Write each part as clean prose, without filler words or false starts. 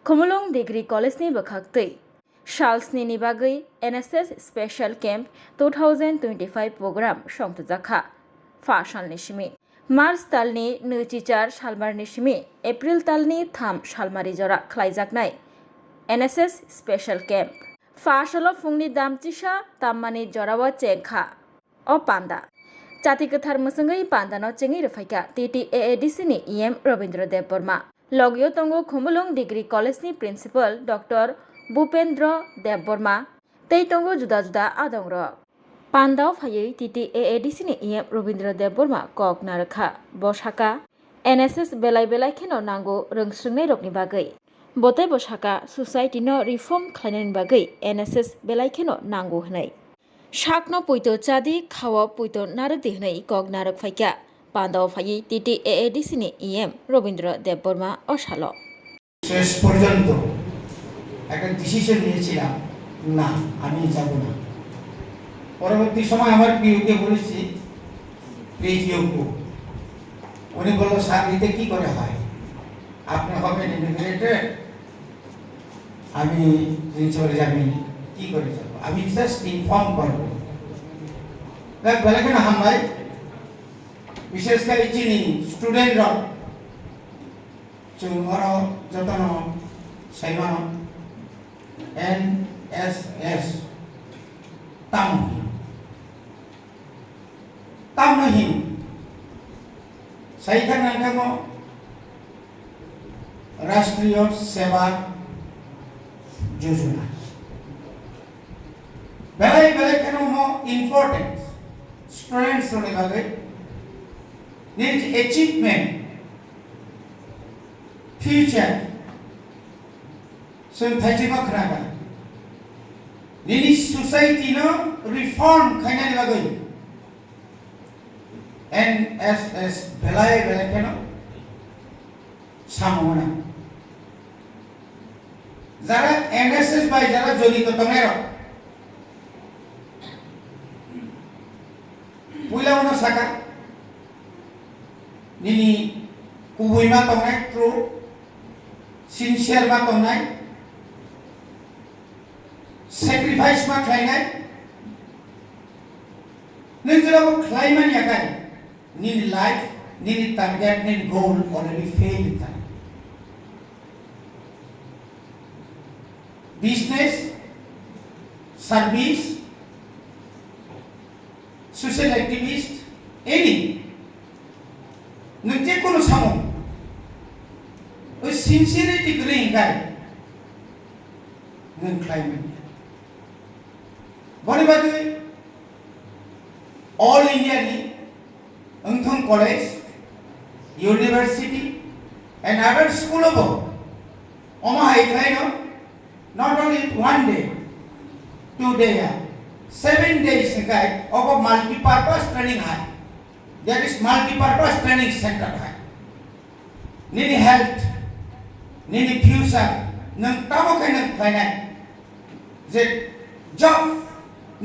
Khumulung Degree College ni bakhaktui. Shalsni ni bagui NSS Special Camp 2025 program songtujaka. Fashal nishimi. Mars talni nuchichar shalmar nishimi. April talni tham shalmari jora khlaijaknai. NSS Special Camp. Fashalo fungni damchisa tammani jorawa chengkha. O panda. Chati kathar musangai panda no chengi rufaika TTAADC ni EM Robindra Dev Burma. Logyo tongo Khumulung Degree College ni Principal Dr. Bhupendra Dev Burma. Tei tongo juda juda adongrok. Pandao phayei TTAADC ni EM Robindra Dev Burma kok narakha. Boshaka NSS belai belai kheno nango rongsrungnai rokni bagai. Botai boshaka society no reform khlainani bagai NSS belai kheno nango hnai. Shakno puito chadi khawa puito naradi hnai kok narak phaikya. Pandao phayei TTAADC ni EM Robindra Dev Burma অশালো শেষ পর্যন্ত একটা decision নিয়েছিলাম না আমি যাব না পরবর্তী সময় আমার পিউকে বলেছি পিজিওকে উনি বলল স্যার দিতে কি করে হয় আপনি হবেন ইন্টিগ্রেটেড আমি প্রিন্সিপাল যাবেন কি করে যাব আমি জাস্ট ইনফর্ম করব দেখ বলে কেন হামলাই বিশেষ করে চিনি স্টুডেন্টরা চুমরা যতন সাইমান NSS tamhin সাইখান নাকামো রাষ্ট্রীয় সেবা যোজনা বেলাই বেলাই কেন মো ইম্পর্টেন্ট স্টুডেন্টস হলে বাগে needs achievement future so thaichima khraga nini society no reform khainani bagai NSS belai belai keno samona jara NSS bai jara jodito tomero puila una saka nini kubuima tongnai true sincere ma tongnai sacrifice ma khlainai ningjara ko khlaimani akai nini life nini target nini goal already failed ta business service social activist any nung je kono samo oi sincerity green guy nung climate bani bagi all India ni Ungthong College university and other school of oma hai no not only one day 2 day 7 days guy of a multi-purpose training high there is multi-purpose training center hai nini health nini future nang tamo kai nang kai je job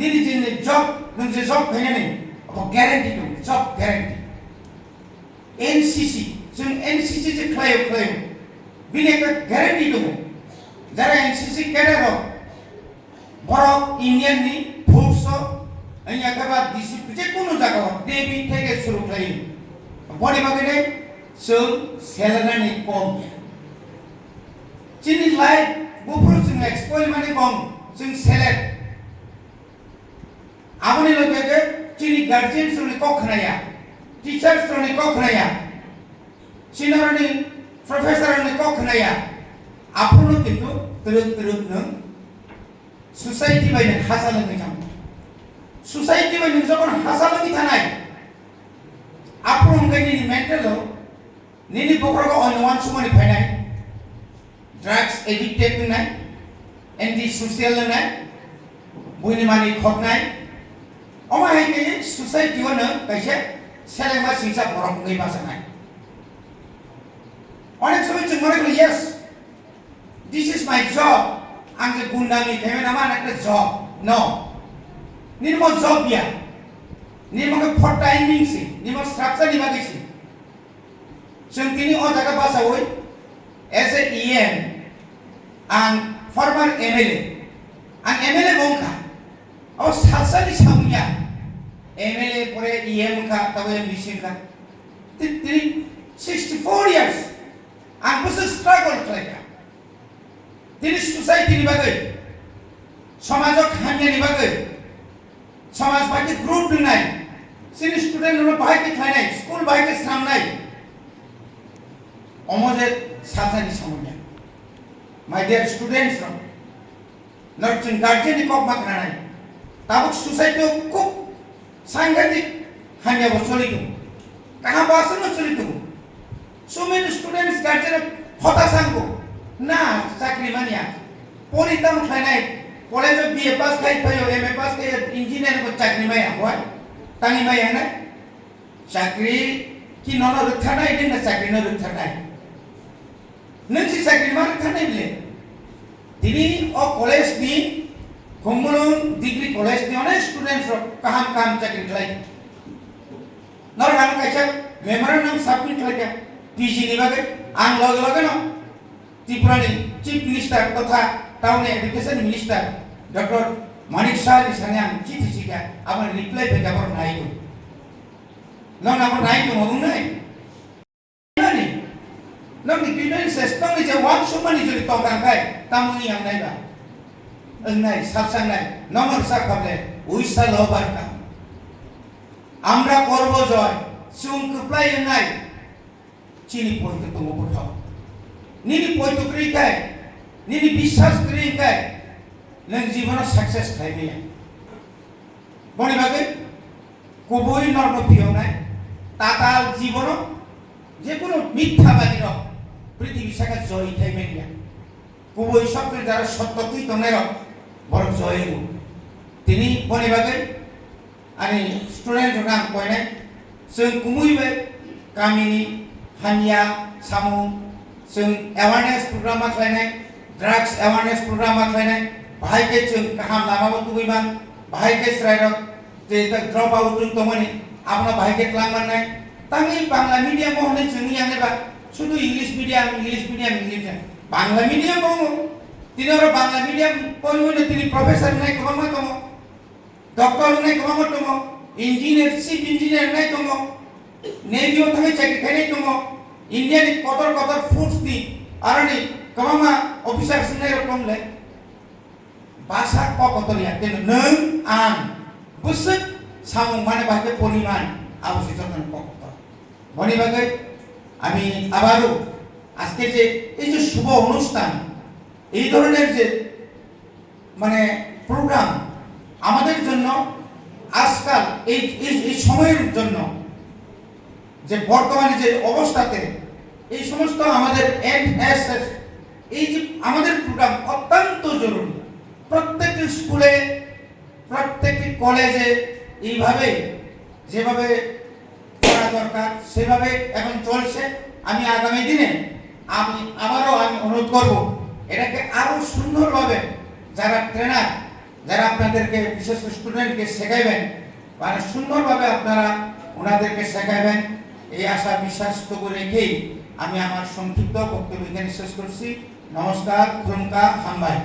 nini jin job nang je job kai nang of guarantee to job guarantee NCC jung NCC je claim bine ka guarantee to jara NCC cadre ho boro Indian ni force anya ka ba discipline je kono jaga devi theke shuru kai body bagane so salary ni kom chini life bufur sing exploit mane kom sing salary amani loge chini guardian suni kokhnaya teachers suni kokhnaya senior ni professor ni kokhnaya apuno kintu teruk nang society bai nang hasal nang jam society bai nang jokon hasal nang thanai apuno ngani ni mental lo nini bokro ko on one sumani phainai drugs addicted nai anti social nai buini mani khoknai oma hai ke society wana kaise selema singsa borok ngai basanai onek sobai chung mane yes this is my job angge gundami theme nama ekta job no nirmo job ya nirmo ke for timing si nirmo structure ni bagisi जों दिनै अ जागा बासावै एज ए EM ang former MLA. Ang MLA bongka. O salsali samya. MLA pore EM ka tabo MBC ka. Tini 64 years. Ang bus struggle kaya. Tini society ni bagai. Samajok hanya ni bagai. Samaj bagi group নাই. Sini student no bahai ke thanai, school bahai ke samnai. Omoje salsali samya. My dear students, nurturing guardian of Makranai, Tabuk society cook, Sangatic, Hanya Solitum, Kahabasan Solitum. So many students guardian of Hotasango, Na, Sacrimania, Politam Hanai, College of BA pass kai payo, MA pass kai engineer ko Sacrimaya, what? Tangimaya, Sacri, Kinono Ruthanai, then the Sacrino Ruthanai. Nanti sakit mana thane bile. Dini o college ni, Kumulun degree college ni orang student kaham sakit lagi. Nor kamu kaca memorandum submit lagi. PG ni bagai, ang log no. Tripura ni Chief Minister totha Town Education Minister Dr. Manik Shah di sana chief sika. Apa reply pe kabar naik tu. Non apa naik tu mahu naik. Nang dikirain sistem ni jawab semua ni jadi tongkang kai, tamu ni yang naik dah. Naik, sapsang naik, nomor sakable, uisa lobar ka. Amra korbo joy, sung kuplai yang naik, cini point tu tunggu potong. Nini point tu kiri kai, nini bisas kiri kai, nang jiwana sukses kai ni. Boni bagai, kubui normal pion naik, tatal jiwana, যেকোনো মিথ্যাবাদী rock পৃথিবী শাখা জয়ী থাইবেন না কুবই সকল যারা সত্যকৃত নেরক বড় জয়ী তিনি বনিবাগে আমি স্টুডেন্ট নাম কয় নাই जों कुमुइबे गामिनि हानिया सामु जों एवारनेस प्रग्राम खालायनाय ड्राग्स एवारनेस प्रग्राम खालायनाय बाहायके जों गाहाम लामाबो तुबैमान बाहायके स्रायरक जे ड्रप आउट दंमोन आपना बाहायके क्लांगमानाय तांनि बांला मीडियाम होने जोंनि आंगेबा शुद्ध इंग्लिश मीडियाम बांला मीडियाम दङ तिनीहरु बांला मीडियाम पढिबोनो तिनी प्रोफेसर नाय गोबां दङ डक्टर नाय गोबां दङ इंजीनियर चिफ इंजीनियर नाय दङ नेभियाव थाङै चाकरि खायनाय दङ इन्डियानि कतर फुड्स नि आरनि गोबां अफिसार्स नाय दंले भाषा कतरिया तेन नों आं बुसुक सामु माने बाके परिमाण आवश्यक जतन कत बनि बागे আমি আবারো আজকে যে এই যে শুভ অনুষ্ঠান এই ধরনের যে মানে প্রোগ্রাম আমাদের জন্য আজকাল এই সময়ের জন্য যে বর্তমানে যে অবস্থাতে এই সমস্ত আমাদের এনএসএস এই যে আমাদের প্রোগ্রাম অত্যন্ত জরুরি প্রত্যেকটি স্কুলে প্রত্যেকটি কলেজে এইভাবে যেভাবে করা দরকার সেভাবে এখন চলছে আমি আগামী দিনে আমি আবারও অনুরোধ করব এটাকে আরো সুন্দরভাবে যারা ট্রেনার যারা আপনাদেরকে বিশেষ স্টুডেন্টকে শেখাবেন মানে সুন্দরভাবে আপনারা ওনাদেরকে শেখাবেন এই আশা বিশ্বাস করে রেখেই আমি আমার সংক্ষিপ্ত বক্তব্য এখানে শেষ করছি নমস্কার খুরুমকা হামবাই